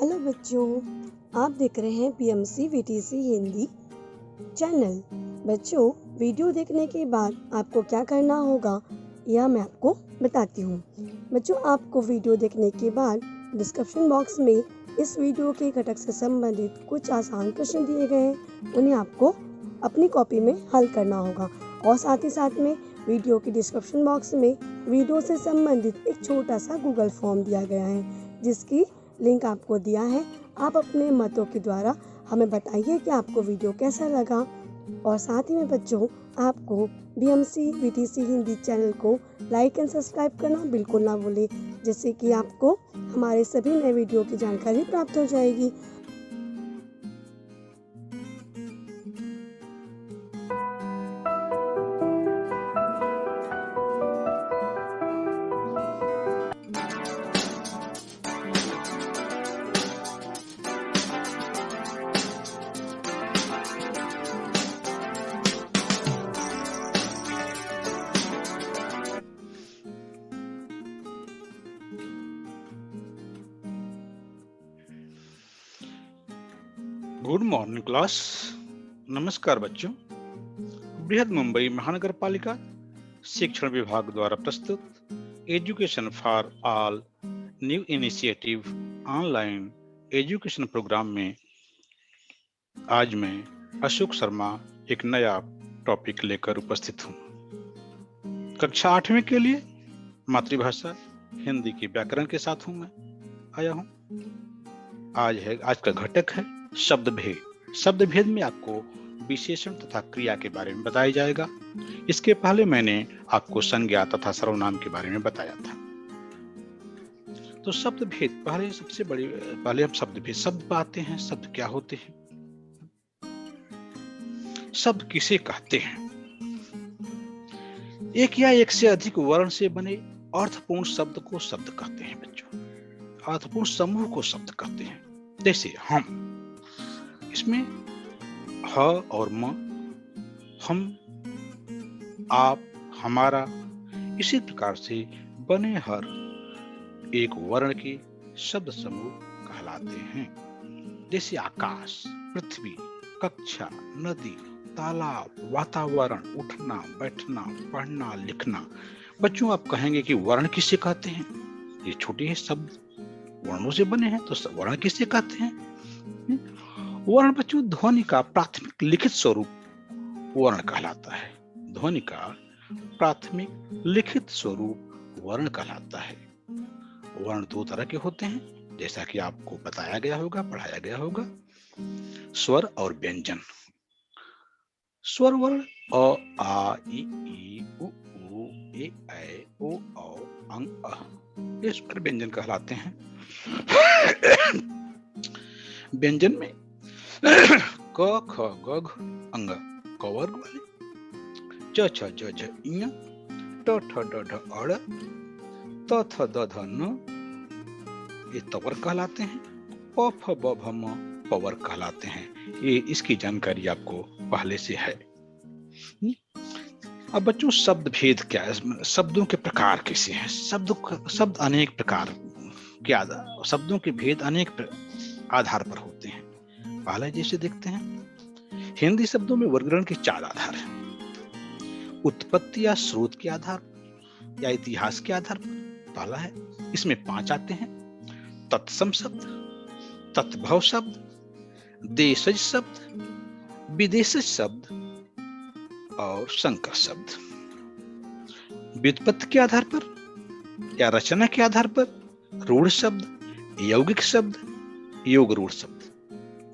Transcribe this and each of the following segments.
Hello बच्चों, आप देख रहे हैं पीएमसी वीटीसी हिंदी चैनल। बच्चों, वीडियो देखने के बाद आपको क्या करना होगा यह मैं आपको बताती हूँ। बच्चों, आपको वीडियो देखने के बाद डिस्क्रिप्शन बॉक्स में इस वीडियो के घटक से संबंधित कुछ आसान प्रश्न दिए गए हैं, उन्हें आपको अपनी कॉपी में हल करना होगा। और साथ ही साथ में वीडियो के डिस्क्रिप्शन बॉक्स में वीडियो से संबंधित एक छोटा सा गूगल फॉर्म दिया गया है, जिसकी लिंक आपको दिया है। आप अपने मतों के द्वारा हमें बताइए कि आपको वीडियो कैसा लगा। और साथ ही में बच्चों, आपको बीएमसी वीटीसी हिंदी चैनल को लाइक एंड सब्सक्राइब करना बिल्कुल ना भूलें, जिससे कि आपको हमारे सभी नए वीडियो की जानकारी प्राप्त हो जाएगी। Good morning class. नमस्कार बच्चों। बृहद मुंबई महानगर पालिका शिक्षण विभाग द्वारा प्रस्तुत education for all new initiative online education program में आज मैं अशोक शर्मा एक नया टॉपिक लेकर उपस्थित हूँ। कक्षा 8वीं के लिए मातृभाषा हिंदी के व्याकरण के साथ हूँ मैं आया हूँ। आज का घटक है शब्द भेद। शब्द भेद में आपको विशेषण तथा क्रिया के बारे में बताया जाएगा। इसके पहले मैंने आपको संज्ञा तथा सर्वनाम के बारे में बताया था। तो शब्द भेद पहले हम शब्द भेद शब्द पाते हैं। शब्द क्या होते हैं? शब्द किसे कहते हैं? एक या एक से अधिक वर्ण से बने अर्थपूर्ण शब्द को शब्द कहते हैं बच्चों। अर्थपूर्ण समूह को शब्द कहते हैं। जैसे हम, इसमें ह और म, हम, आप, हमारा, इसी प्रकार से बने हर एक वर्ण के शब्द समूह कहलाते हैं। जैसे आकाश, पृथ्वी, कक्षा, नदी, तालाब, वातावरण, उठना, बैठना, पढ़ना, लिखना। बच्चों, आप कहेंगे कि वर्ण किसे कहते हैं? ये छोटे शब्द वर्णों से बने हैं, तो वर्ण किसे कहते हैं? वर्ण बच्चों ध्वनि का प्राथमिक लिखित स्वरूप वर्ण कहलाता है। ध्वनि का प्राथमिक लिखित स्वरूप वर्ण कहलाता है। वर्ण दो तरह के होते हैं, जैसा कि आपको बताया गया होगा, पढ़ाया गया होगा। स्वर और व्यंजन। स्वर वर्ण अ, आ, इ, उ, ए, ऐ, ओ, औ, अं, अः, ये स्वर व्यंजन कहलाते हैं। व्यंजन में क, ख, ग, घ, अंग, क वर्ग वाले, च, छ, ज, झ, ञ, ट, ठ, ड, ढ, अड़, त, थ, द, ध, न, ये तवर कहलाते हैं। प, फ, ब, भ, म, पवर कहलाते हैं। ये इसकी जानकारी आपको पहले से है। अब बच्चों, शब्द भेद क्या है? शब्दों के प्रकार कैसे हैं? शब्द अनेक प्रकार के शब्दों के भेद अनेक आधार पर होते हैं। पहला जैसे देखते हैं, हिंदी शब्दों में वर्गीकरण के 4 आधार हैं। उत्पत्ति या स्रोत के आधार पर या इतिहास के आधार पर पहला है। इसमें 5 आते हैं। तत्सम शब्द, तत्भव शब्द, देशज शब्द, विदेशज शब्द और संकर शब्द। व्युत्पत्ति के आधार पर या रचना के आधार पर रूढ़ शब्द, यौगिक शब्द, योग रूढ़ शब्द।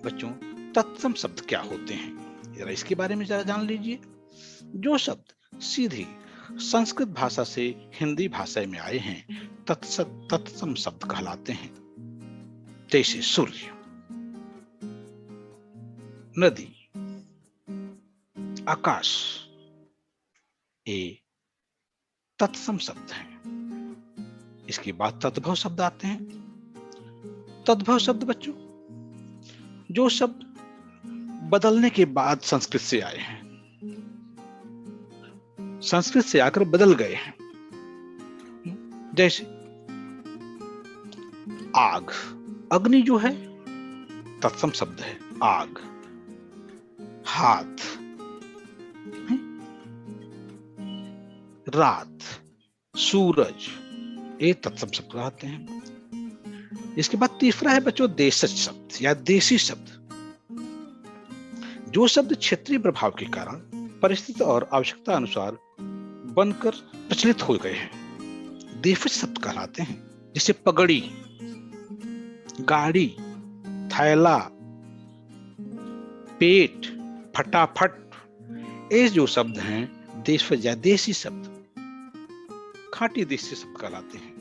बच्चों, तत्सम शब्द क्या होते हैं, जरा इसके बारे में जरा जान लीजिए। जो शब्द सीधे संस्कृत भाषा से हिंदी भाषा में आए हैं, तत्सम शब्द कहलाते हैं। जैसे सूर्य, नदी, आकाश, ये तत्सम शब्द हैं। इसके बाद तद्भव शब्द आते हैं। तद्भव शब्द बच्चों, जो शब्द बदलने के बाद संस्कृत से आए हैं, संस्कृत से आकर बदल गए हैं। जैसे आग, अग्नि जो है तत्सम शब्द है, आग। हाथ, है? रात, सूरज, ये तत्सम शब्द कहलाते हैं। इसके बाद तीसरा है बच्चों देशज शब्द या देशी शब्द, जो शब्द क्षेत्रीय प्रभाव के कारण परिस्थिति और आवश्यकता अनुसार बनकर प्रचलित हो गए हैं, देशज शब्द कहलाते हैं। जैसे पगड़ी, गाड़ी, थैला, पेट, फटाफट, ये जो शब्द हैं देशज या देशी शब्द, खाटी देशी शब्द कहलाते हैं।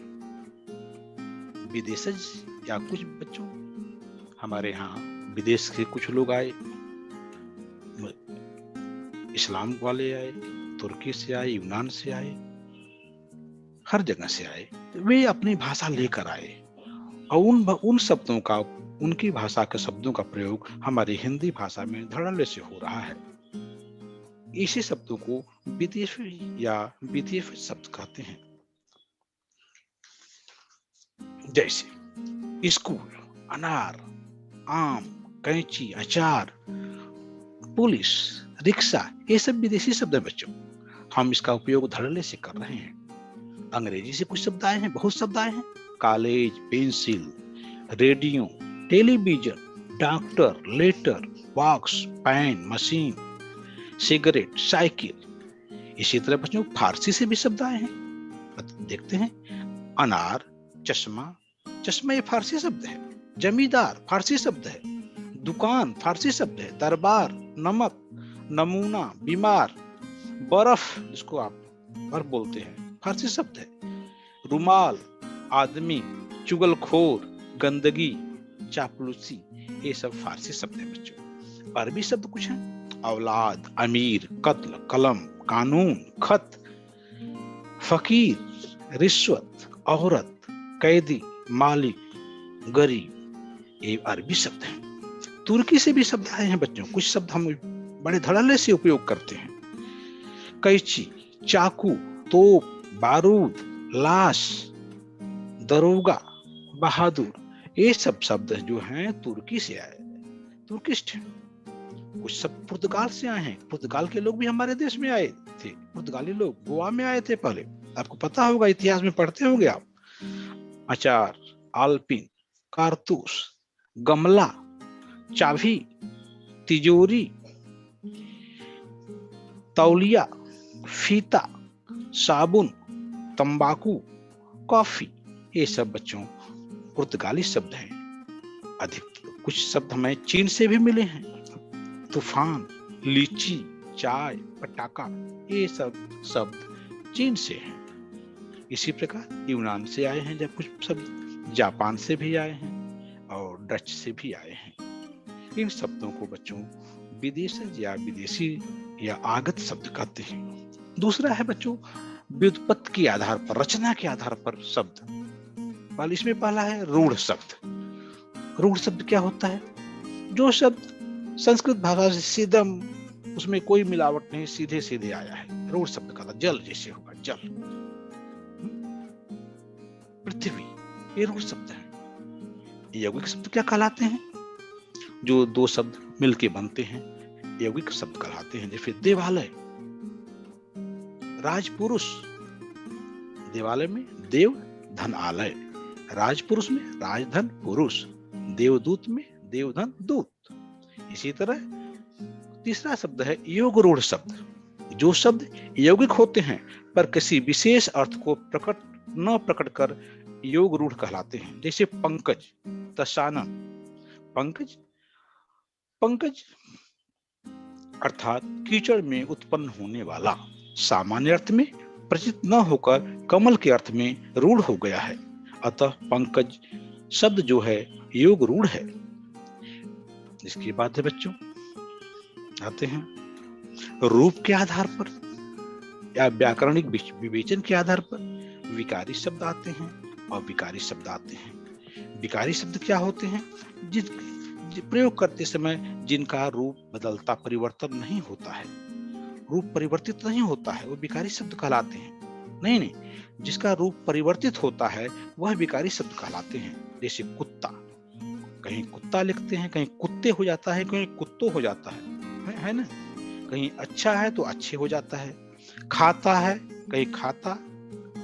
विदेशज या कुछ बच्चों हमारे यहाँ विदेश से कुछ लोग आए, इस्लाम वाले आए, तुर्की से आए, यूनान से आए, हर जगह से आए, वे अपनी भाषा लेकर आए और उन शब्दों का, उनकी भाषा के शब्दों का प्रयोग हमारी हिंदी भाषा में धड़ल्ले से हो रहा है। इसी शब्दों को विदेशी या विदेशी शब्द कहते हैं। जैसे स्कूल, अनार, आम, कैंची, अचार, पुलिस, रिक्शा, ये सब विदेशी शब्द है बच्चों। हम इसका उपयोग धड़ल्ले से कर रहे हैं। अंग्रेजी से कुछ शब्द आए हैं, बहुत शब्द आए हैं। College, pencil, radio, television, doctor, letter, box, pen, machine, cigarette, cycle. इसी तरह बच्चों फारसी से भी शब्द आए हैं। देखते हैं, अनार, चश्मा, चश्मा ये फारसी शब्द है। जमींदार फारसी शब्द है। दुकान फारसी शब्द है। दरबार, नमक, नमूना, बीमार, बर्फ, जिसको आप बर्फ बोलते हैं, फारसी शब्द है। रुमाल, आदमी, चुगलखोर, गंदगी, चापलूसी, ये सब फारसी शब्द है बच्चों। अरबी शब्द कुछ हैं, औलाद, अमीर, कत्ल, कलम, कानून, खत, फकीर, रिश्वत, औरत, कैदी, मालिक, गरीब, ये अरबी शब्द हैं। तुर्की से भी शब्द आए हैं बच्चों। कुछ शब्द हम बड़े धड़ल्ले से उपयोग करते हैं। कैंची, चाकू, तोप, बारूद, लाश, दरोगा, बहादुर, ये सब शब्द जो हैं तुर्की से आए, तुर्किस्ट हैं। कुछ शब्द पुर्तगाल से आए हैं। पुर्तगाल के लोग भी हमारे देश में आए थे। पुर्तगाली लोग गोवा में आए थे पहले, आपको पता होगा, इतिहास में पढ़ते होंगे आप। अचार, आलपिन, कारतूस, गमला, चाबी, तिजोरी, तौलिया, फीता, साबुन, तंबाकू, कॉफी, ये सब बच्चों पुर्तगाली शब्द हैं। अधिक कुछ शब्द हमें चीन से भी मिले हैं। तूफान, लीची, चाय, पटाखा, ये सब शब्द चीन से हैं। इसी प्रकार यूनान से आए हैं जब कुछ शब्द, जापान से भी आए हैं और डच से भी आए हैं। इन शब्दों को बच्चों विदेशज या विदेशी या आगत शब्द कहते हैं। दूसरा है बच्चों व्युत्पत्ति के आधार पर, रचना के आधार पर शब्द। इसमें पहला है रूढ़ शब्द। रूढ़ शब्द क्या होता है? जो शब्द संस्कृत भाषा से सीधा, उसमें कोई मिलावट नहीं, सीधे सीधे आया है, रूढ़ शब्द का। जल जैसे होगा, जल, पृथ्वी, ये रूढ़ शब्द है। यौगिक शब्द क्या कहलाते हैं? जो दो शब्द मिलके बनते हैं, यौगिक शब्द कहलाते हैं। जैसे देवालय, राजपुरुष, देवालय में देव धन आलय, राजपुरुष में राजधन पुरुष, देवदूत में देवधन दूत। इसी तरह तीसरा शब्द है योग रूढ़ शब्द। जो शब्द यौगिक होते हैं पर किसी विशेष अर्थ को प्रकट कर योग रूढ़ कहलाते हैं। जैसे पंकज, दशानन। पंकज, पंकज अर्थात कीचड़ में उत्पन्न होने वाला, सामान्य अर्थ में प्रचित न होकर कमल के अर्थ में रूढ़ हो गया है। अतः पंकज शब्द जो है योग रूढ़ है। इसके बाद है बच्चों, आते हैं रूप के आधार पर या व्याकरणिक विवेचन के आधार पर विकारी शब्द आते हैं और विकारी शब्द आते हैं। विकारी शब्द क्या होते हैं? जिस प्रयोग करते समय जिनका रूप बदलता, परिवर्तन नहीं होता है, रूप परिवर्तित नहीं होता है, वो विकारी शब्द कहलाते हैं। नहीं, जिसका रूप परिवर्तित होता है वह विकारी शब्द कहलाते हैं। जैसे कुत्ता, कुत्ता लिखते हैं, कहीं कुत्ते हो जाता है, कहीं कुत्तो हो जाता है ना। कहीं अच्छा है तो अच्छे हो जाता है, खाता है कहीं खाता,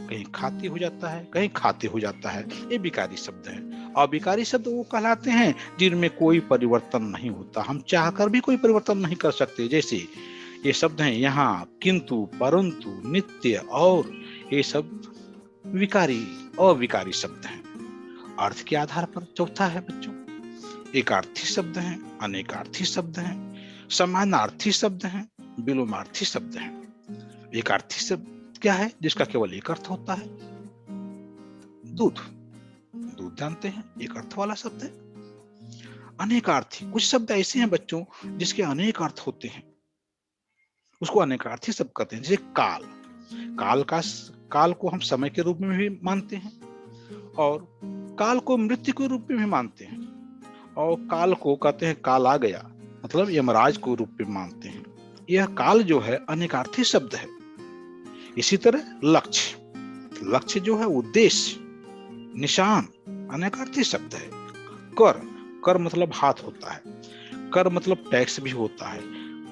कहीं खाती हो जाता है, कहीं खाते हो जाता है। ये विकारी शब्द है। अविकारी शब्द वो कहलाते हैं जिनमें कोई परिवर्तन नहीं होता, हम चाहकर भी कोई परिवर्तन नहीं कर सकते। जैसे ये शब्द हैं यहाँ, किंतु, परंतु, नित्य, और, ये सब विकारी अविकारी शब्द हैं। अर्थ के आधार पर चौथा है बच्चों, एकार्थी शब्द हैं, अनेकार्थी शब्द हैं, समानार्थी शब्द हैं, विलोमार्थी शब्द हैं। एकार्थी शब्द क्या है? जिसका केवल एक अर्थ होता है, दूध। दूध जानते हैं, एक अर्थ वाला शब्द है। अनेकार्थी, कुछ शब्द ऐसे हैं बच्चों जिसके अनेक अर्थ होते हैं, उसको अनेकार्थी शब्द कहते हैं। जैसे काल, काल को हम समय के रूप में भी मानते हैं, और काल को मृत्यु के रूप में भी मानते हैं, और काल को कहते हैं काल आ गया, मतलब यमराज को रूप में मानते हैं। यह काल जो है अनेकार्थी शब्द है। इसी तरह लक्ष्य जो है उद्देश्य, निशान, अनेकार्थी शब्द है। कर मतलब हाथ होता है, कर मतलब टैक्स भी होता है,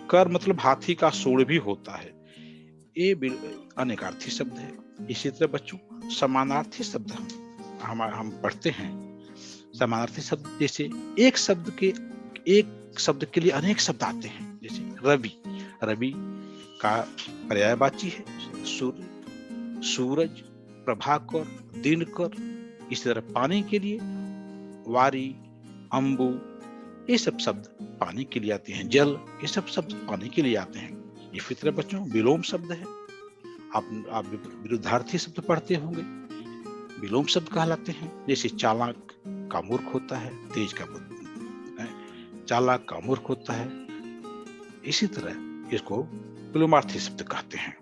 कर मतलब हाथी का सूंड भी होता है। ये अनेकार्थी शब्द है। इसी तरह बच्चों समानार्थी शब्द हम पढ़ते हैं। समानार्थी शब्द जैसे एक शब्द के लिए अनेक शब्द आते हैं। जैसे रवि का पर्यायवाची है सूरज, प्रभाकर, दिनकर। इसी तरह पानी के लिए वारी, अंबु, ये सब शब्द पानी के लिए आते हैं। जल, ये सब शब्द पानी के लिए आते हैं। इसी तरह बच्चों विलोम शब्द है। आप विरुद्धार्थी शब्द पढ़ते होंगे, विलोम शब्द कहलाते हैं। जैसे चालाक का मूर्ख होता है, तेज का चालाक का मूर्ख होता है। इसी तरह इसको विलोमार्थी शब्द कहते हैं।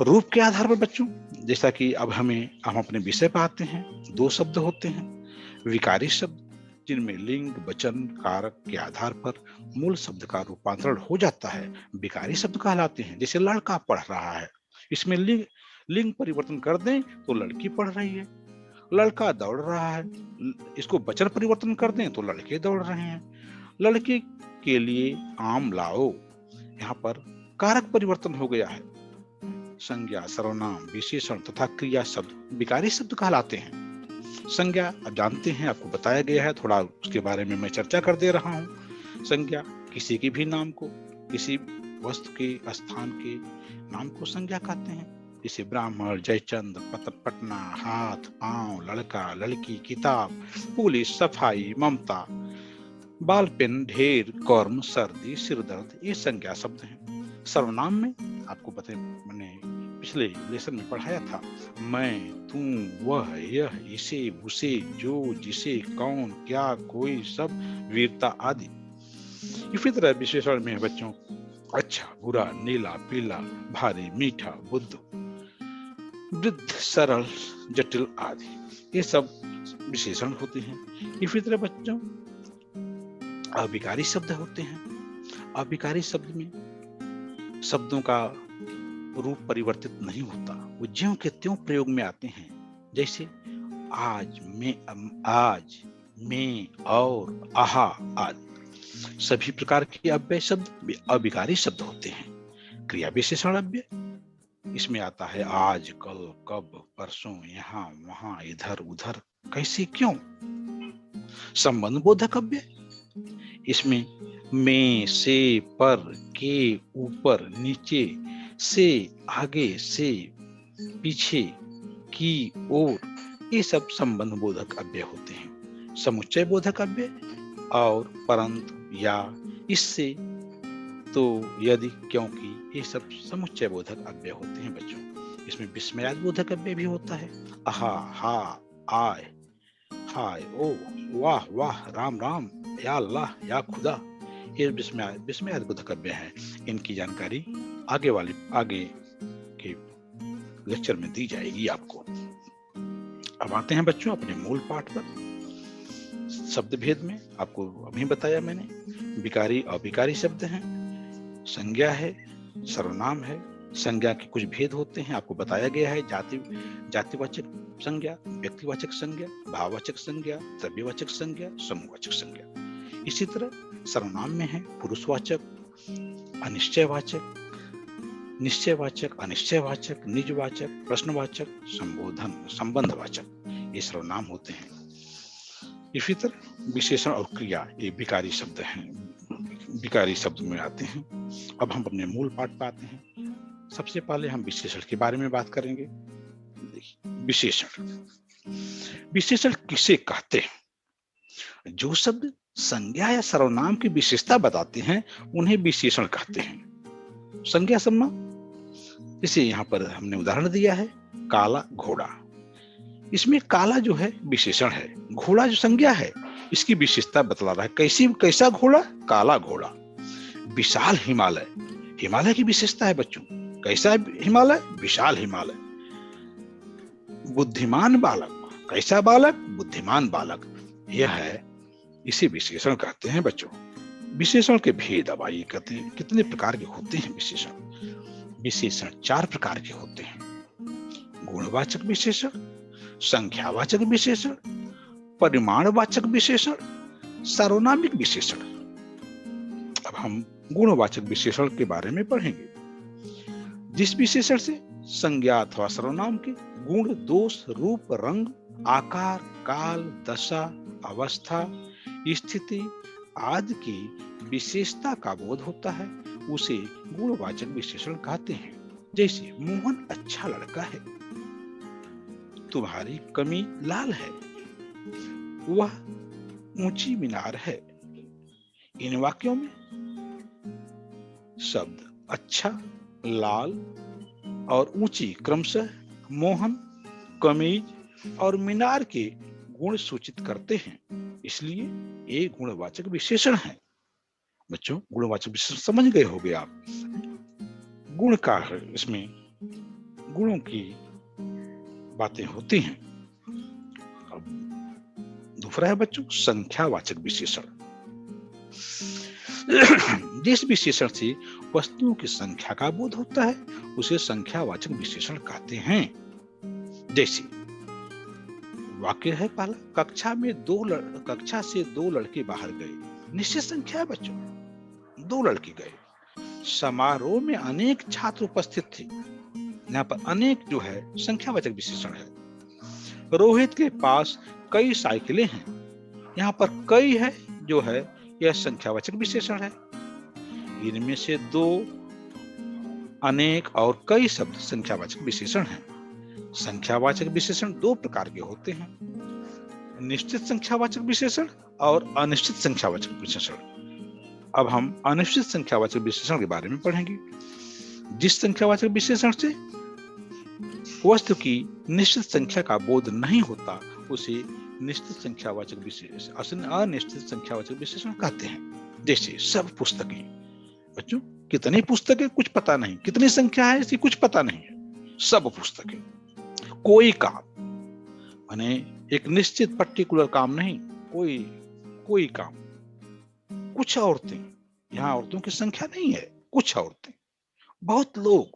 रूप के आधार पर बच्चों, जैसा कि अब हम अपने विषय पर आते हैं, दो शब्द होते हैं विकारी शब्द, जिनमें लिंग, वचन, कारक के आधार पर मूल शब्द का रूपांतरण हो जाता है, विकारी शब्द कहलाते हैं। जैसे लड़का पढ़ रहा है, इसमें लिंग परिवर्तन कर दें तो लड़की पढ़ रही है। लड़का दौड़ रहा है, इसको वचन परिवर्तन कर दें तो लड़के दौड़ रहे हैं। लड़के के लिए आम लाओ, यहाँ पर कारक परिवर्तन हो गया है। संज्ञा, सर्वनाम, विशेषण तथा क्रिया शब्द विकारी शब्द कहलाते हैं। संज्ञा अब जानते हैं, आपको बताया गया है, थोड़ा उसके बारे में मैं चर्चा कर दे रहा हूँ। संज्ञा किसी के भी नाम को, किसी वस्तु के, स्थान के नाम को संज्ञा कहते हैं। जैसे ब्राह्मण, जयचंद, पटना, हाथ, पांव, लड़का, लड़की, किताब, पुलिस, सफाई, ममता, बाल पेन, ढेर, कर्म, सर्दी, सिरदर्द, ये संज्ञा शब्द हैं। सर्वनाम में आपको पता, मैंने पिछले लेसन में पढ़ाया था, मैं, तू, वह, यह, इसे, उसे, जो, जिसे, कौन, क्या, कोई, सब, वीरता आदि। इसी तरह विशेषण में है बच्चों अच्छा, बुरा, नीला, पीला, भारी, मीठा, बुद्ध, वृद्ध, सरल, जटिल आदि, ये सब विशेषण होते हैं। इसी तरह बच्चों अविकारी शब्द होते हैं। अविकारी शब्द में शब्दों का रूप परिवर्तित नहीं होता, वो ज्यों के त्यों प्रयोग में आते हैं। जैसे आज, में, और, आहा आदि सभी प्रकार के अव्यय शब्द अविकारी शब्द होते हैं। क्रिया विशेषण अव्यय इसमें आता है आज, कल, कब, परसों, यहाँ, वहां, इधर, उधर, कैसे, क्यों। संबंध बोधक अव्यय इसमें में, से, पर, के, ऊपर, नीचे, से, आगे, से, पीछे, की, ओर, ये सब संबंध बोधक अव्यय होते हैं। समुच्चय बोधक अव्यय और परंतु, या, इससे, तो, यदि, क्योंकि, ये सब समुच्चय बोधक अव्यय होते हैं बच्चों। इसमें विस्मयाद बोधक अव्यय भी होता है। आहा, हा, आय, हाय, ओ, वाह वाह, राम राम, या अल्लाह, या खुदा, ये विस्मयाद बोधक अव्यय हैं। इनकी जानकारी आगे के लेक्चर में दी जाएगी आपको। अब आते हैं बच्चों अपने मूल पाठ पर। शब्द भेद में आपको अभी बताया मैंने, विकारी अविकारी शब्द हैं, संज्ञा है, सर्वनाम है, संज्ञा के कुछ भेद होते हैं, आपको बताया गया है। जातिवाचक संज्ञा, व्यक्तिवाचक संज्ञा, भाववाचक संज्ञा, द्रव्यवाचक संज्ञा, समूहवाचक संज्ञा। इसी तरह सर्वनाम में है पुरुषवाचक, अनिश्चयवाचक, निश्चयवाचक, अनिश्चयवाचक, निजवाचक, प्रश्नवाचक, संबोधन, संबंधवाचक, ये सर्वनाम होते हैं। इसी तरह विशेषण और क्रिया, ये विकारी शब्द हैं, विकारी शब्द में आते हैं। अब हम अपने मूल पाठ पर आते हैं। सबसे पहले हम विशेषण के बारे में बात करेंगे। विशेषण, विशेषण किसे कहते हैं? जो शब्द संज्ञा या सर्वनाम की विशेषता बताते हैं उन्हें विशेषण कहते हैं। संज्ञा सर्वनाम, जैसे यहाँ पर हमने उदाहरण दिया है, काला घोड़ा। इसमें काला जो है विशेषण है, घोड़ा जो संज्ञा है इसकी विशेषता बतला रहा है। कैसा घोड़ा? काला घोड़ा। विशाल हिमालय, हिमालय की विशेषता है बच्चों। कैसा हिमालय? विशाल हिमालय। बुद्धिमान बालक, कैसा बालक? बुद्धिमान बालक। यह है, इसे विशेषण कहते हैं बच्चों। विशेषण के भेद अब आइए कहते हैं, कितने प्रकार के होते हैं विशेषण? विशेषण 4 प्रकार के होते हैं। गुणवाचक विशेषण, संख्यावाचक विशेषण, परिमाणवाचक विशेषण, सार्वनामिक विशेषण। अब हम गुणवाचक विशेषण के बारे में पढ़ेंगे। जिस विशेषण से संज्ञा अथवा सर्वनाम के गुण, दोष, रूप, रंग, आकार, काल, दशा, अवस्था, स्थिति आदि की विशेषता का बोध होता है उसे गुणवाचक विशेषण कहते हैं। जैसे मोहन अच्छा लड़का है, तुम्हारी कमीज लाल है, वह ऊंची मीनार है। इन वाक्यों में शब्द अच्छा, लाल और ऊंची क्रमशः मोहन, कमीज और मीनार के गुण सूचित करते हैं, इसलिए ये गुणवाचक विशेषण है। बच्चों, गुणवाचक विशेषण समझ गए होंगे आप। गुण का है, इसमें गुणों की बातें होती हैं। अब दूसरा है बच्चों संख्यावाचक विशेषण। जिस विशेषण से वस्तुओं की संख्या का बोध होता है उसे संख्यावाचक विशेषण कहते हैं। जैसे वाक्य है पहला, कक्षा से 2 लड़के बाहर गए। निश्चित संख्या है बच्चों, 2 लड़के गए। समारोह में अनेक छात्र उपस्थित थे। यहाँ पर अनेक जो है संख्यावाचक विशेषण है। रोहित के पास कई साइकिलें हैं। यहाँ पर कई है जो है यह संख्यावाचक विशेषण है। इनमें से 2, अनेक और कई शब्द संख्यावाचक विशेषण हैं। संख्यावाचक विशेषण 2 प्रकार के होते हैं, निश्चित संख्यावाचक विशेषण और अनिश्चित संख्यावाचक विशेषण। अब हम अनिश्चित संख्यावाचक विशेषण के बारे में पढ़ेंगे। जिस संख्यावाचक विशेषण से वस्तु की निश्चित संख्या का बोध नहीं होता उसे निश्चित संख्यावाचक विशेषण, अनिश्चित संख्यावाचक विशेषण कहते हैं। जैसे सब पुस्तकें। बच्चों, कितनी पुस्तकें कुछ पता नहीं, कितनी संख्या है इसकी कुछ पता नहीं है। सब पुस्तकें। कोई काम, माने एक निश्चित पर्टिकुलर काम नहीं, कोई काम। कुछ औरतें, यहाँ औरतों की संख्या नहीं है, कुछ औरतें। बहुत लोग,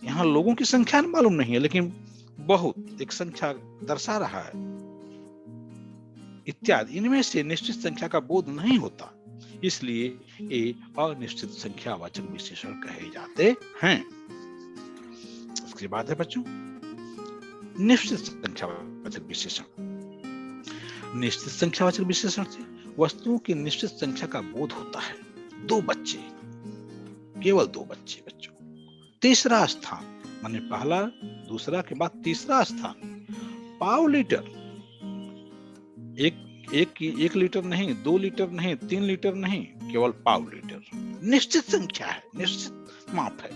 यहाँ लोगों की संख्या मालूम नहीं है लेकिन बहुत एक संख्या दर्शा रहा है इत्यादि। इनमें से निश्चित संख्या का बोध नहीं होता, इसलिए ये अनिश्चित संख्यावाचक विशेषण कहे जाते हैं। उसके बाद है बच्चों निश्चित संख्यावाचक विशेषण। निश्चित संख्यावाचक विशेषण से वस्तुओं की निश्चित संख्या का बोध होता है। 2 बच्चे, केवल 2 बच्चे बच्चों। तीसरा स्थान, माने पहला दूसरा के बाद तीसरा स्थान। पाव लीटर, एक लीटर नहीं, 2 लीटर नहीं, 3 लीटर नहीं, केवल पाव लीटर। निश्चित संख्या है, निश्चित माप है।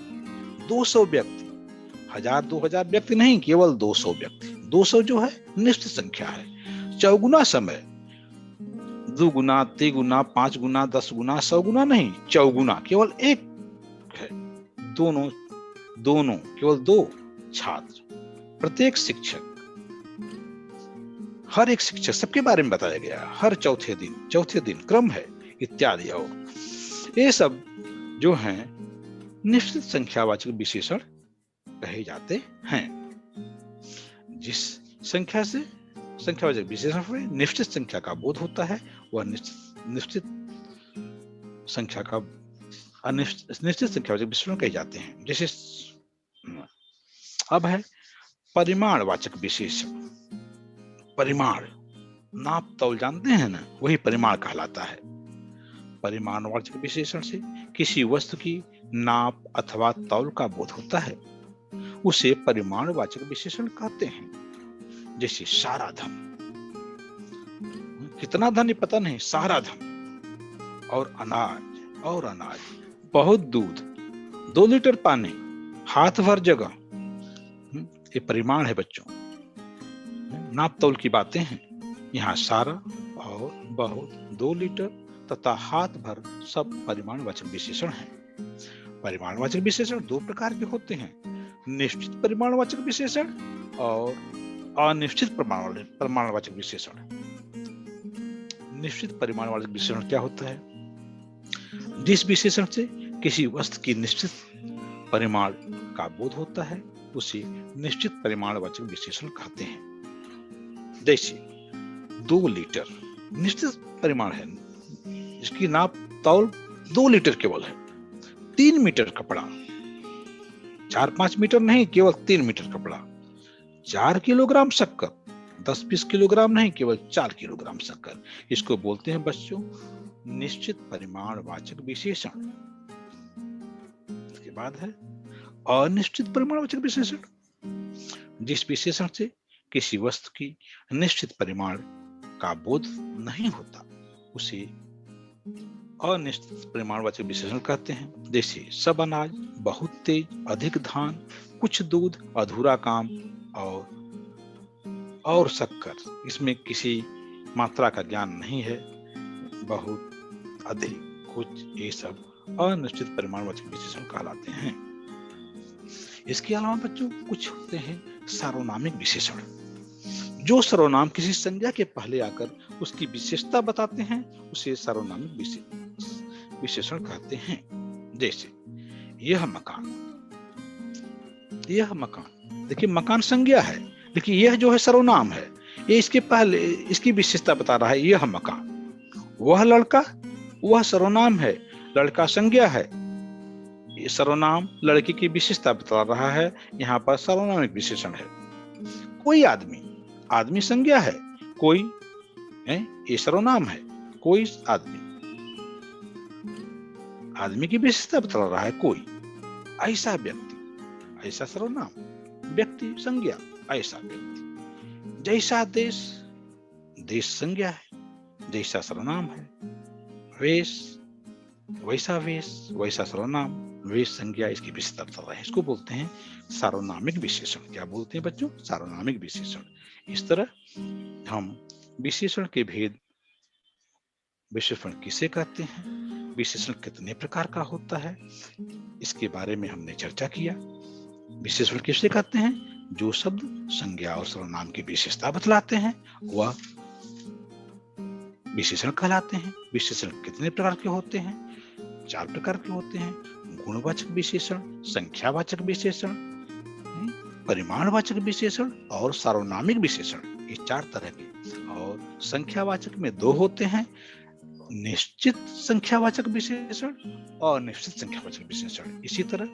200 व्यक्ति, 1000 2000 व्यक्ति नहीं, केवल 200 व्यक्ति। 200 जो है निश्चित संख्या है। चौगुना समय, 2 गुना, 3 गुना, 5 गुना, 10 गुना, 100 गुना नहीं, चौगुना, केवल 1 है। दोनों केवल 2 छात्र। प्रत्येक शिक्षक, हर एक शिक्षक, सबके बारे में बताया गया। हर चौथे दिन क्रम है इत्यादि। और ये सब जो हैं निश्चित संख्यावाचक विशेषण कहे जाते हैं। जिस संख्या से संख्यावाचक विशेषण में निश्चित संख्या का बोध होता है वह निश्चित संख्या का निश्चित संख्यावाचक विशेषण कहे जाते हैं। जैसे अब है परिमाणवाचक विशेषण। परिमाण, नाप तौल जानते हैं ना, वही परिमाण कहलाता है। परिमाणवाचक विशेषण से किसी वस्तु की नाप अथवा तौल का बोध होता है, उसे परिमाणवाचक विशेषण कहते हैं। जैसे सारा धन, कितना धन ये पता नहीं, सारा धन। और अनाज, बहुत दूध, 2 लीटर पानी, हाथ भर जगह, ये परिमाण है बच्चों, नाप तौल की बातें हैं। यहाँ सारा और बहुत, 2 लीटर तथा हाथ भर सब परिमाणवाचक विशेषण हैं। परिमाणवाचक विशेषण 2 प्रकार के होते हैं, निश्चित परिमाणवाचक विशेषण और अनिश्चित परिमाणवाचक विशेषण। निश्चित परिमाणवाचक विशेषण क्या होता है? जिस विशेषण से किसी वस्तु की निश्चित परिमाण का बोध होता है उसे निश्चित परिमाणवाचक विशेषण कहते हैं। जैसे 2 लीटर निश्चित परिमाण है, इसकी नाप तौल 2 लीटर केवल है। 3 मीटर कपड़ा, 4-5 मीटर नहीं, केवल 3 मीटर कपड़ा। 4 किलोग्राम शक्कर, 10-20 किलोग्राम नहीं, केवल 4 किलोग्राम शक्कर। इसको बोलते हैं बच्चों निश्चित परिमाणवाचक विशेषण। इसके बाद है अनिश्चित परिमाणवाचक विशेषण। जिस विशेषण से किसी वस्तु की निश्चित परिमाण का बोध नहीं होता उसे अनिश्चित परिमाणवाचक विशेषण कहते हैं। जैसे सब अनाज, बहुत तेज, अधिक धान, कुछ दूध, अधूरा काम और शक्कर। इसमें किसी मात्रा का ज्ञान नहीं है, बहुत, अधिक, कुछ, ये सब अनिश्चित परिमाणवाचक विशेषण कहलाते हैं। इसके अलावा बच्चों कुछ होते हैं सार्वनामिक विशेषण। जो सर्वनाम किसी संज्ञा के पहले आकर उसकी विशेषता बताते हैं उसे सार्वनामिक विशेषण कहते हैं। जैसे यह मकान, देखिए मकान संज्ञा है, लेकिन यह जो है सर्वनाम है, ये इसके पहले इसकी विशेषता बता रहा है, यह मकान। वह लड़का, वह सर्वनाम है, लड़का संज्ञा है, ये सर्वनाम लड़की की विशेषता बता रहा है, यहाँ पर सर्वनामिक विशेषण है। कोई आदमी संज्ञा है, कोई है, ये सर्वनाम है, कोई आदमी की विशेषता बता रहा है, कोई। ऐसा व्यक्ति, ऐसा सर्वनाम, व्यक्ति संज्ञा, ऐसा व्यक्ति। जैसा देश संज्ञा है, जैसा सर्वनाम है। वेश, वैसा सर्वनाम, वेश संज्ञा, इसकी विशेषता बता रहा है। इसको बोलते हैं सार्वनामिक विशेषण। क्या बोलते हैं बच्चों? सार्वनामिक विशेषण। इस तरह हम विशेषण के भेद, विशेषण किसे कहते हैं, विशेषण कितने प्रकार का होता है, इसके बारे में हमने चर्चा किया। विशेषण किसे कहते हैं? जो शब्द संज्ञा और सर्वनाम की विशेषता बतलाते हैं वह विशेषण कहलाते हैं। विशेषण कितने प्रकार के होते हैं? 4 प्रकार के होते हैं। गुणवाचक विशेषण, संख्यावाचक विशेषण, परिमाणवाचक विशेषण और सार्वनामिक विशेषण, ये 4 तरह के। और संख्यावाचक में 2 होते हैं, निश्चित संख्यावाचक विशेषण और निश्चित संख्यावाचक विशेषण। इसी तरह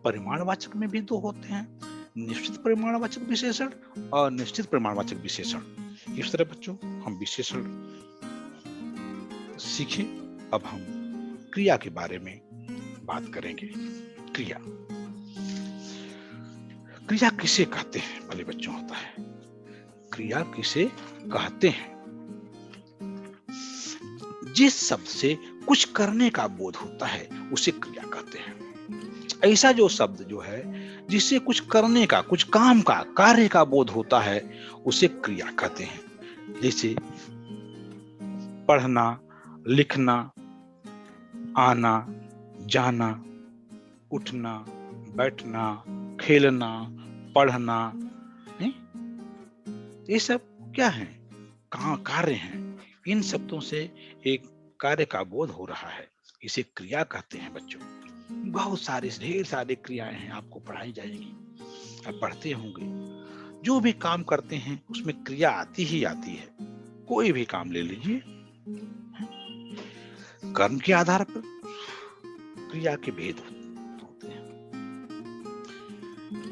परिमाणवाचक में भी 2 होते हैं, निश्चित परिमाणवाचक विशेषण और निश्चित परिमाणवाचक विशेषण। इस तरह बच्चों हम विशेषण सीखें। अब हम क्रिया के बारे में बात करेंगे। क्रिया किसे कहते हैं भले बच्चों? होता है क्रिया किसे कहते हैं? जिस शब्द से कुछ करने का बोध होता है उसे क्रिया कहते हैं। ऐसा जो शब्द जो है जिससे कुछ करने का, कुछ काम का, कार्य का बोध होता है उसे क्रिया कहते हैं। जैसे पढ़ना, लिखना, आना, जाना, उठना, बैठना, खेलना, पढ़ना, ये सब क्या है? कार्य हैं। इन शब्दों से एक कार्य का बोध हो रहा है, इसे क्रिया कहते हैं बच्चों। बहुत सारे ढेर सारे क्रियाएं हैं, आपको पढ़ाई जाएगी, आप पढ़ते होंगे। जो भी काम करते हैं उसमें क्रिया आती ही आती है। कोई भी काम ले लीजिए, कर्म के आधार पर क्रिया के भेद होते हैं।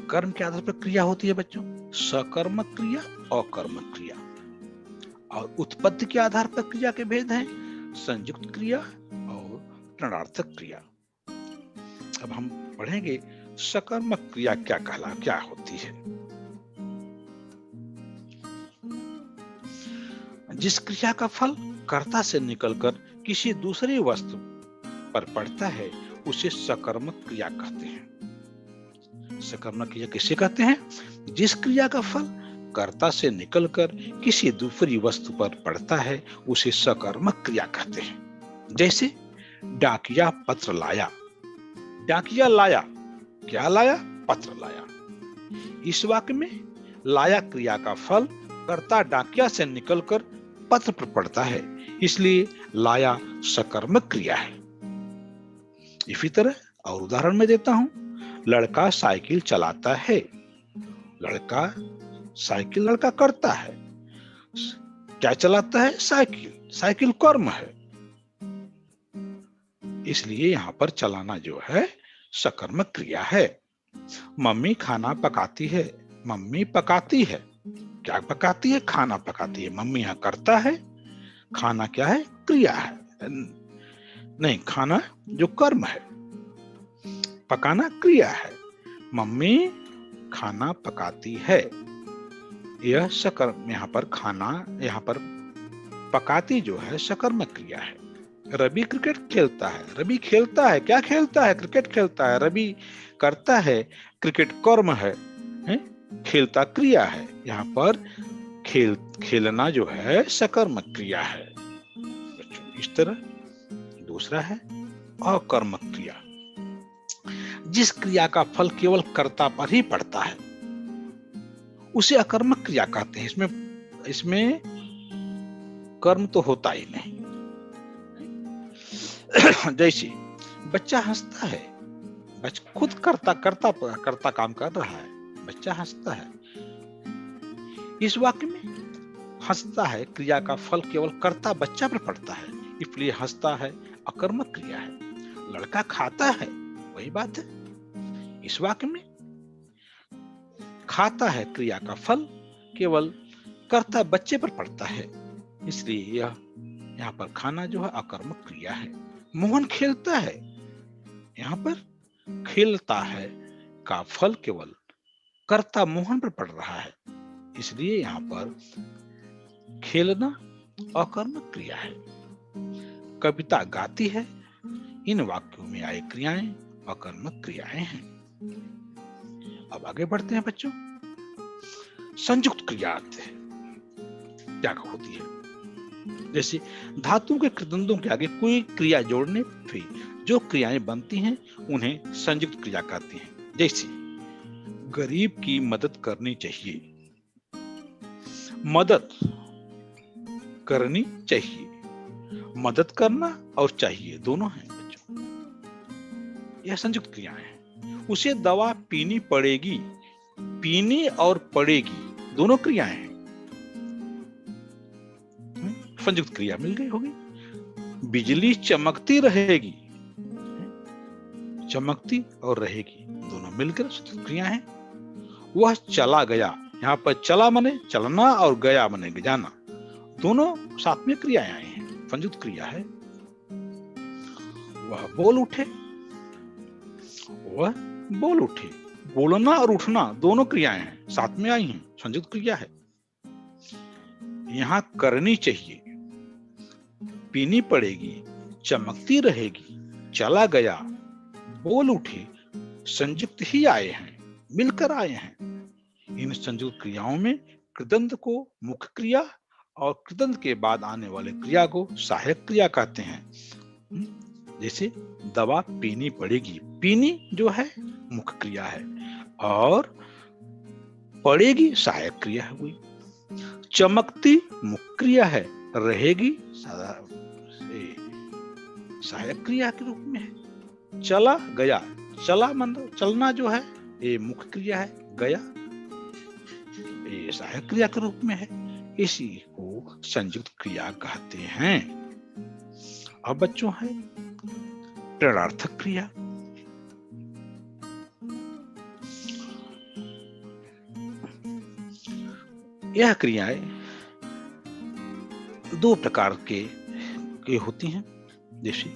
कर्म के आधार पर क्रिया होती है बच्चों, सकर्मक क्रिया, अकर्मक क्रिया। और उत्पत्ति के आधार पर क्रिया के भेद हैं, संयुक्त क्रिया और प्रणर्थक क्रिया। अब हम पढ़ेंगे सकर्मक क्रिया क्या होती है। जिस क्रिया का फल कर्ता से निकलकर किसी दूसरी वस्तु पर पड़ता है उसे सकर्मक क्रिया कहते हैं। सकर्मक क्रिया किसे कहते हैं? जिस क्रिया का फल कर्ता से निकलकर किसी दूसरी वस्तु पर पड़ता है उसे सकर्मक क्रिया कहते हैं। जैसे डाकिया पत्र लाया, डाकिया लाया, क्या लाया? पत्र लाया। इस वाक्य में लाया क्रिया का फल कर्ता डाकिया से निकलकर पत्र पर पड़ता है, इसलिए लाया सकर्मक क्रिया है। इसी तरह और उदाहरण में देता हूं, लड़का साइकिल चलाता है। लड़का साइकिल लड़का करता है, क्या चलाता है? साइकिल। साइकिल कर्म है, इसलिए यहां पर चलाना जो है सकर्मक क्रिया है। मम्मी खाना पकाती है, मम्मी पकाती है, क्या पकाती है? खाना पकाती है। मम्मी यहां करता है, खाना क्या है? क्रिया है। नहीं, खाना जो कर्म है, पकाना क्रिया है। मम्मी खाना पकाती है, यह सकर्म, यहां पर खाना, यहां पर पकाती जो है सकर्मक क्रिया है। रवि क्रिकेट खेलता है, रवि खेलता है, क्या खेलता है? क्रिकेट खेलता है। रवि करता है, क्रिकेट कर्म है, खेलता क्रिया है। यहाँ पर खेलना जो है सकर्मक क्रिया है। इस तरह दूसरा है अकर्मक क्रिया। जिस क्रिया का फल केवल कर्ता पर ही पड़ता है उसे अकर्मक क्रिया कहते हैं। इसमें कर्म तो होता ही नहीं। जैसे बच्चा हंसता है, खुद करता काम कर रहा है, बच्चा हंसता है। इस वाक्य में हंसता है क्रिया का फल केवल कर्ता बच्चा पर पड़ता है, इसलिए हंसता है अकर्मक क्रिया है। लड़का खाता है, वही बात है। इस वाक्य में खाता है क्रिया का फल केवल कर्ता बच्चे पर पड़ता है, इसलिए यह यहाँ पर खाना जो है अकर्मक क्रिया है। मोहन खेलता है, यहाँ पर खेलता है का फल केवल कर्ता मोहन पर पड़ रहा है, इसलिए यहाँ पर खेलना अकर्मक क्रिया है। कविता गाती है, इन वाक्यों में आए क्रियाएं अकर्मक क्रियाएं हैं। अब आगे बढ़ते हैं बच्चों। संयुक्त क्रिया आते हैं, क्या होती है? जैसे धातुओं के कृदंतों के आगे कोई क्रिया जोड़ने पे जो क्रियाएं बनती हैं उन्हें संयुक्त क्रिया कहते हैं। जैसे गरीब की मदद करनी चाहिए, मदद करनी चाहिए, मदद करना और चाहिए दोनों हैं बच्चों, यह संयुक्त क्रियाएं हैं। उसे दवा पीनी पड़ेगी, पीनी और पड़ेगी दोनों क्रियाएं हैं, संयुक्त क्रिया मिल गई होगी। बिजली चमकती रहेगी, चमकती और रहेगी दोनों मिलकर संयुक्त क्रिया हैं। वह चला गया, यहाँ पर चला माने चलना और गया माने जाना, दोनों साथ में क्रियाएं आई हैं, संयुक्त क्रिया है। वह बोल उठे, वह बोल उठे, बोलना और उठना दोनों क्रियाएं हैं, साथ में आई हैं, संयुक्त क्रिया है। यहाँ करनी चाहिए, पीनी पड़ेगी, चमकती रहेगी, चला गया, बोल उठे, संयुक्त ही आए हैं, मिलकर आए हैं। इन संयुक्त क्रियाओं में कृदंत को मुख्य क्रिया और कृदंत के बाद आने वाले क्रिया को सहायक क्रिया कहते हैं। जैसे दवा पीनी पड़ेगी, पीनी जो है मुख्य क्रिया है और पड़ेगी सहायक क्रिया हुई। चमकती मुख्य क्रिया है, रहेगी सहायक क्रिया के रूप में है। चला गया, चला मतलब चलना जो है ये मुख्य क्रिया है, गया ये सहायक क्रिया के रूप में है, इसी को संयुक्त क्रिया कहते हैं। अब बच्चों है प्रेरणार्थक क्रिया। यह क्रियाएं दो प्रकार के होती हैं, जैसे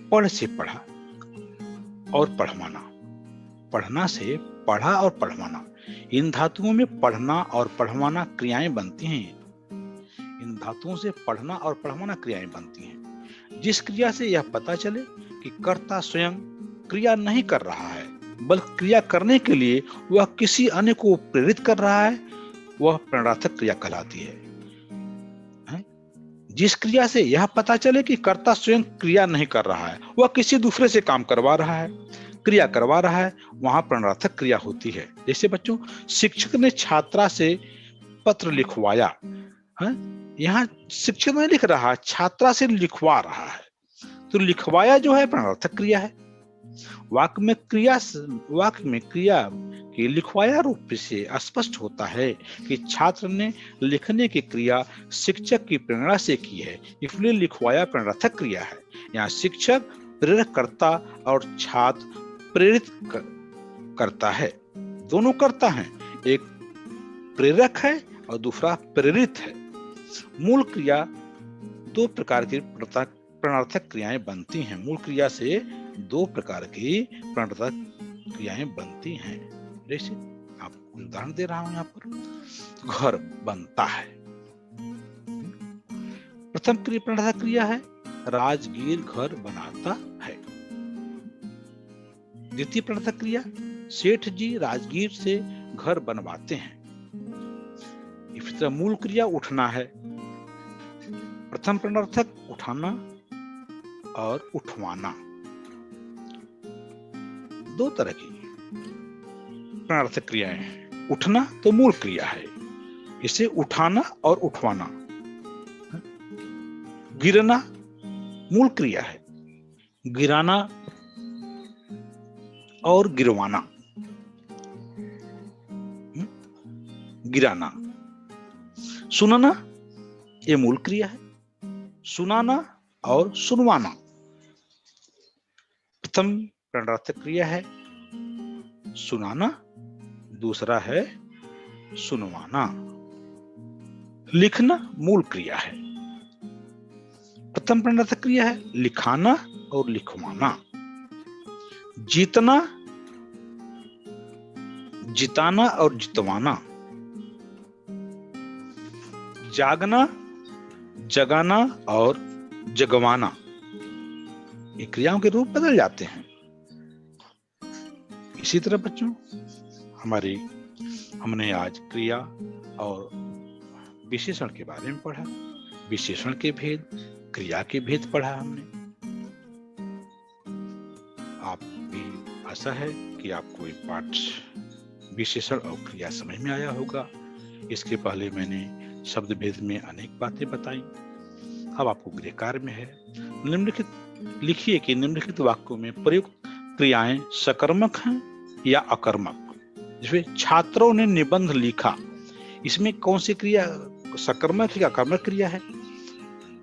पढ़ से पढ़ा और पढ़वाना। पढ़ना से पढ़ा और पढ़वाना, इन धातुओं में पढ़ना और पढ़वाना क्रियाएं बनती हैं। इन धातुओं से पढ़ना और पढ़वाना क्रियाएं बनती हैं। जिस क्रिया से यह पता चले कि कर्ता स्वयं क्रिया नहीं कर रहा है, बल्कि क्रिया करने के लिए वह किसी अन्य को प्रेरित कर रहा है, वह प्रेरणार्थक क्रिया कहलाती है। जिस क्रिया से यह पता चले कि कर्ता स्वयं क्रिया नहीं कर रहा है, वह किसी दूसरे से काम करवा रहा है, क्रिया करवा रहा है, वहां प्रेरणार्थक क्रिया होती है। जैसे बच्चों शिक्षक ने छात्रा से पत्र लिखवाया, यहाँ शिक्षक नहीं लिख रहा, छात्रा से लिखवा रहा है, तो लिखवाया जो है प्रेरणार्थक क्रिया है। वाक्य में क्रिया के लिखवाया रूप से स्पष्ट होता है कि छात्र ने लिखने की क्रिया शिक्षक की प्रेरणा से की है, इसलिए लिखवाया प्रेरणार्थक क्रिया है। यहाँ शिक्षक प्रेरक करता और छात्र प्रेरित करता है, दोनों करता है, एक प्रेरक है और दूसरा प्रेरित है। मूल क्रिया दो प्रकार की प्रेरणार्थक क्रियाएं बनती हैं। मूल क्रिया से दो प्रकार की प्रेरणार्थक क्रियाएं बनती हैं। जैसे आपको उदाहरण दे रहा हूं, यहाँ पर घर बनता है, प्रथम प्रेरणार्थक क्रिया है राजगीर घर बनाता है। द्वितीय प्रेरणार्थक क्रिया सेठ जी राजगीर से घर बनवाते हैं। इसी तरह मूल क्रिया उठना है, प्रथम प्रेरणार्थक उठाना और उठवाना। दो तरह की प्रेरणार्थक क्रियाएं हैं। उठना तो मूल क्रिया है, इसे उठाना और उठवाना। गिरना मूल क्रिया है, गिराना और गिरवाना। गिराना। सुनना ये मूल क्रिया है, सुनाना और सुनवाना प्रथम प्रेरणार्थक क्रिया है। सुनाना दूसरा है सुनवाना। लिखना मूल क्रिया है, प्रथम प्रेरणार्थक क्रिया है लिखाना और लिखवाना। जीतना, जिताना और जितवाना। जागना, जगाना और जगवाना। ये क्रियाओं के रूप बदल जाते हैं। इसी तरह बच्चों हमने आज क्रिया और विशेषण के बारे में पढ़ा, विशेषण के भेद, क्रिया के भेद पढ़ा हमने। आप भी आशा है कि आपको ये पाठ विशेषण और क्रिया समझ में आया होगा। इसके पहले मैंने शब्द भेद में अनेक बातें बताई। अब आपको गृह कार्य में है, निम्नलिखित लिखिए कि निम्नलिखित वाक्यों में प्रयुक्त क्रियाएं सकर्मक हैं या अकर्मक। जिसमें छात्रों ने निबंध लिखा, इसमें कौन सी क्रिया सकर्मक या अकर्मक क्रिया है?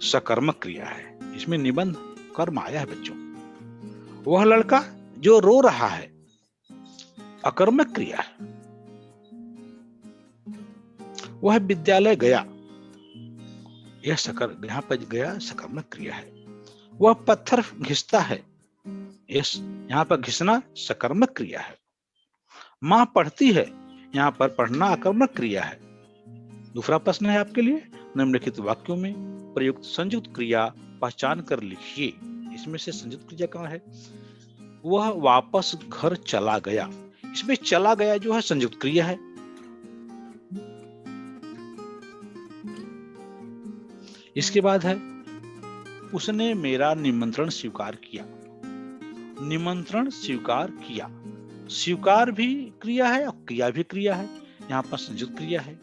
सकर्मक क्रिया है, इसमें निबंध कर्म आया है बच्चों। वह लड़का जो रो रहा है अकर्मक क्रिया है। वह विद्यालय गया, यह यहाँ पर गया सकर्मक क्रिया है। वह पत्थर घिसता है, यहाँ पर घिसना सकर्मक क्रिया है। मां पढ़ती है, यहाँ पर पढ़ना अकर्मक क्रिया है। दूसरा प्रश्न है आपके लिए, निम्नलिखित वाक्यों में प्रयुक्त संयुक्त क्रिया पहचान कर लिखिए। इसमें से संयुक्त क्रिया कौन है? वह वापस घर चला गया, इसमें चला गया जो है संयुक्त क्रिया है। इसके बाद है उसने मेरा निमंत्रण स्वीकार किया। निमंत्रण स्वीकार किया, स्वीकार भी क्रिया है और क्रिया भी क्रिया है, यहाँ पर संयुक्त क्रिया है।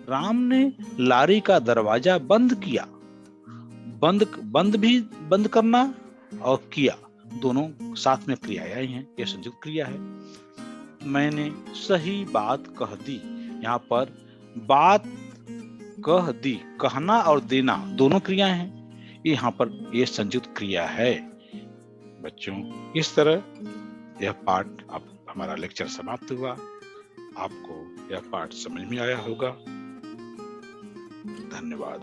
राम ने लारी का दरवाजा बंद किया। बंद भी बंद करना और किया, दोनों साथ में क्रियाएं आई हैं, यह संयुक्त क्रिया है। मैंने सही बात कह दी, यहाँ पर बात कह दी, कहना और देना दोनों क्रियाएं हैं, यहाँ पर यह संयुक्त क्रिया है। बच्चों, इस तरह यह पाठ, अब हमारा लेक्चर समाप्त हुआ। आपको यह पाठ समझ में आया होगा। धन्यवाद।